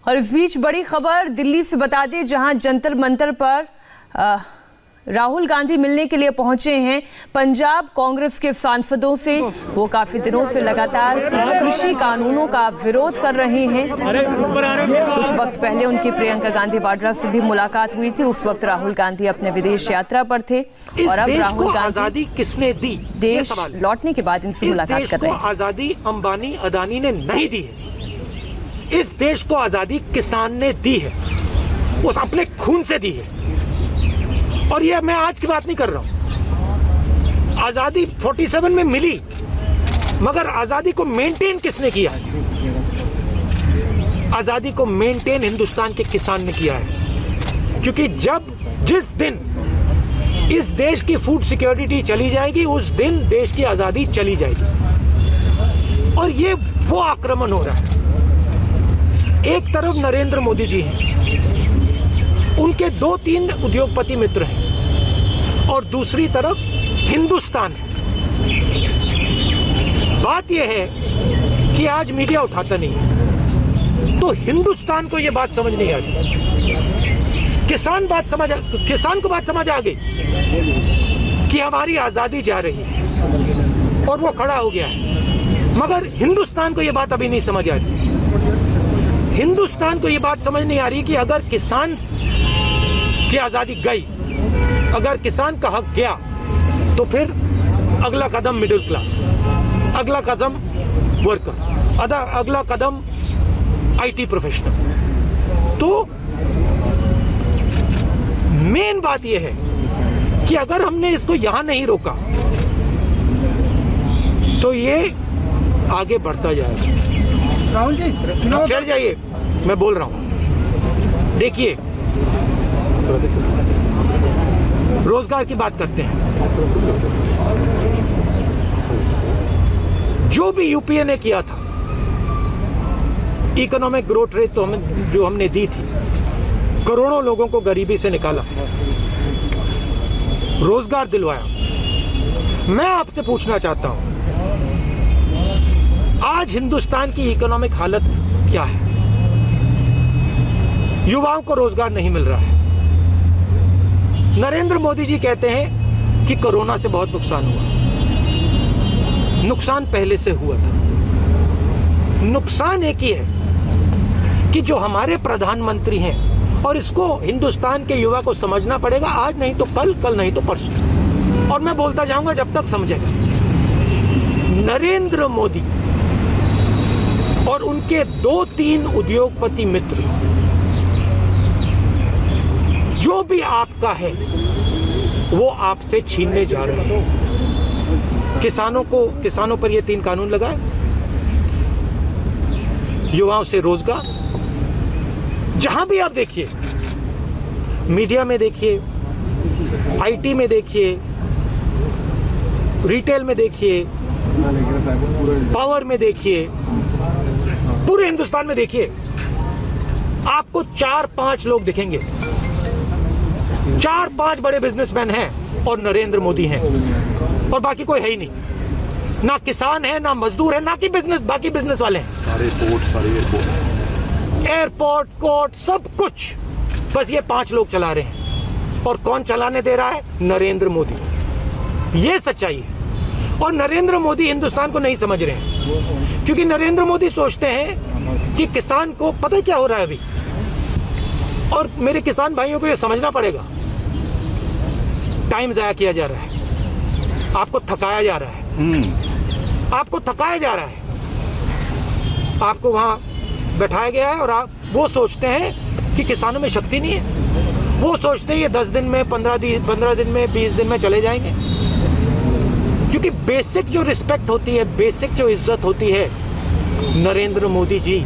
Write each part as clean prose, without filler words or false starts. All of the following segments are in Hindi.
और इस बीच बड़ी खबर दिल्ली से बता दें, जहां जंतर मंतर पर राहुल गांधी मिलने के लिए पहुंचे हैं पंजाब कांग्रेस के सांसदों से। वो काफी दिनों से लगातार कृषि कानूनों का विरोध कर रहे हैं। कुछ वक्त पहले उनकी प्रियंका गांधी वाड्रा से भी मुलाकात हुई थी। उस वक्त राहुल गांधी अपने विदेश यात्रा पर थे और अब राहुल गांधी आजादी किसने दी, देश लौटने के बाद इनसे मुलाकात कर रहे हैं। आजादी अंबानी अदानी ने नहीं दी है, इस देश को आजादी किसान ने दी है, उस अपने खून से दी है। और ये मैं आज की बात नहीं कर रहा हूं। आजादी 47 में मिली, मगर आजादी को मेंटेन किसने किया है? आजादी को मेंटेन हिंदुस्तान के किसान ने किया है। क्योंकि जिस दिन इस देश की फूड सिक्योरिटी चली जाएगी, उस दिन देश की आजादी चली जाएगी। और ये वो आक्रमण हो रहा है। एक तरफ नरेंद्र मोदी जी हैं, उनके 2-3 उद्योगपति मित्र हैं, और दूसरी तरफ हिंदुस्तान है। बात यह है कि आज मीडिया उठाता नहीं है, तो हिंदुस्तान को यह बात समझ नहीं आ रही। किसान को बात समझ आ गई कि हमारी आजादी जा रही है और वो खड़ा हो गया है, मगर हिंदुस्तान को यह बात अभी नहीं समझ आ रही। हिंदुस्तान को यह बात समझ नहीं आ रही कि अगर किसान की आजादी गई, अगर किसान का हक गया, तो फिर अगला कदम मिडिल क्लास, अगला कदम वर्कर, अगला कदम आईटी प्रोफेशनल। तो मेन बात यह है कि अगर हमने इसको यहां नहीं रोका तो ये आगे बढ़ता जाएगा। राहुल जी चल जाइए, मैं बोल रहा हूं। देखिए, रोजगार की बात करते हैं। जो भी यूपीए ने किया था, इकोनॉमिक ग्रोथ रेट तो जो हमने दी थी, करोड़ों लोगों को गरीबी से निकाला, रोजगार दिलवाया। मैं आपसे पूछना चाहता हूं, आज हिंदुस्तान की इकोनॉमिक हालत क्या है? युवाओं को रोजगार नहीं मिल रहा है। नरेंद्र मोदी जी कहते हैं कि कोरोना से बहुत नुकसान हुआ। नुकसान पहले से हुआ था। नुकसान एक ही है कि जो हमारे प्रधानमंत्री हैं, और इसको हिंदुस्तान के युवा को समझना पड़ेगा, आज नहीं तो कल, कल नहीं तो परसों, और मैं बोलता जाऊंगा जब तक समझेगा। नरेंद्र मोदी और उनके 2-3 उद्योगपति मित्र, जो भी आपका है वो आपसे छीनने जा रहे हैं। किसानों पर ये 3 कानून लगाए, युवाओं से रोजगार। जहां भी आप देखिए, मीडिया में देखिए, आईटी में देखिए, रिटेल में देखिए, पावर में देखिए, पूरे हिंदुस्तान में देखिए, आपको 4-5 लोग दिखेंगे। 4-5 बड़े बिजनेसमैन हैं और नरेंद्र मोदी हैं, और बाकी कोई है ही नहीं। ना किसान है, ना मजदूर है, ना कि बाकी बिजनेस वाले हैं। सारे एयरपोर्ट, कोर्ट, सब कुछ बस ये 5 लोग चला रहे हैं। और कौन चलाने दे रहा है? नरेंद्र मोदी। ये सच्चाई है। और नरेंद्र मोदी हिंदुस्तान को नहीं समझ रहे हैं, क्योंकि नरेंद्र मोदी सोचते हैं कि किसान को पता क्या हो रहा है अभी। और मेरे किसान भाइयों को यह समझना पड़ेगा, टाइम जाया किया जा रहा है, आपको थकाया जा रहा है, आपको थकाया जा रहा है, आपको वहां बैठाया गया है, और आप वो सोचते हैं कि किसानों में शक्ति नहीं है। वो सोचते हैं ये 10 दिन में, 15 दिन में, 20 दिन में चले जाएंगे। क्योंकि बेसिक जो रिस्पेक्ट होती है, बेसिक जो इज्जत होती है, नरेंद्र मोदी जी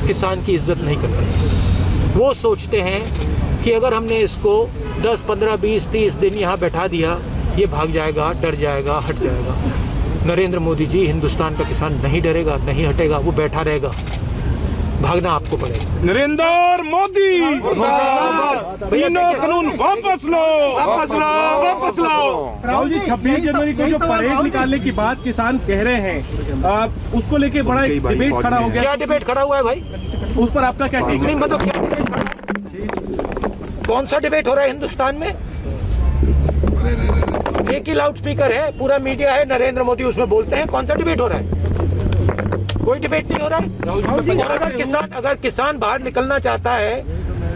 किसान की इज्जत नहीं करते। वो सोचते हैं कि अगर हमने इसको 10, 15, 20, 30 दिन यहाँ बैठा दिया, ये भाग जाएगा, डर जाएगा, हट जाएगा। नरेंद्र मोदी जी, हिंदुस्तान का किसान नहीं डरेगा, नहीं हटेगा, वो बैठा रहेगा। भागना आपको पड़ेगा। नरेंद्र मोदी तीनों कानून वापस लो, वापस लो, वापस लो। राहुल जी 26 जनवरी को जो परेड निकालने की बात किसान कह रहे हैं, उसको लेके बड़ा एक डिबेट खड़ा हो गया। क्या डिबेट खड़ा हुआ है भाई? उस पर आपका क्या टेक नहीं है? मतलब क्या डिबेट खड़ा है? कौन सा डिबेट हो रहा है हिंदुस्तान में? एक ही लाउड स्पीकर है, पूरा मीडिया है, नरेंद्र मोदी उसमें बोलते हैं। कौन सा डिबेट हो रहा है? कोई डिबेट नहीं हो रहा है। और अगर किसान बाहर निकलना चाहता है,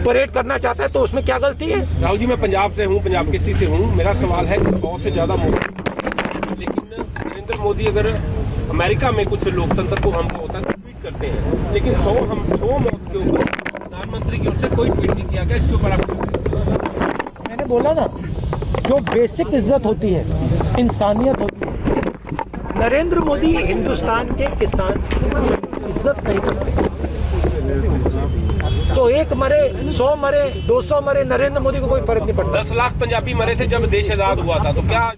परेड करना चाहता है, तो उसमें क्या गलती है? राहुल जी मैं पंजाब से हूँ, पंजाब किसी से हूँ। मेरा सवाल है कि 100 से ज्यादा मोदी, लेकिन नरेंद्र मोदी अगर अमेरिका में कुछ लोकतंत्र को हमको होता है तो ट्वीट करते हैं, लेकिन 100 मौत के ऊपर प्रधानमंत्री की ओर से कोई ट्वीट नहीं किया गया। इसके ऊपर आप मैंने बोला ना, जो बेसिक इज्जत होती है, इंसानियत होती है, नरेंद्र मोदी हिंदुस्तान के किसान इज्जत नहीं करते। तो 1 मरे, 100 मरे, 200 मरे, नरेंद्र मोदी को कोई फर्क नहीं पड़ता। 10 लाख पंजाबी मरे थे जब देश आजाद हुआ था, तो क्या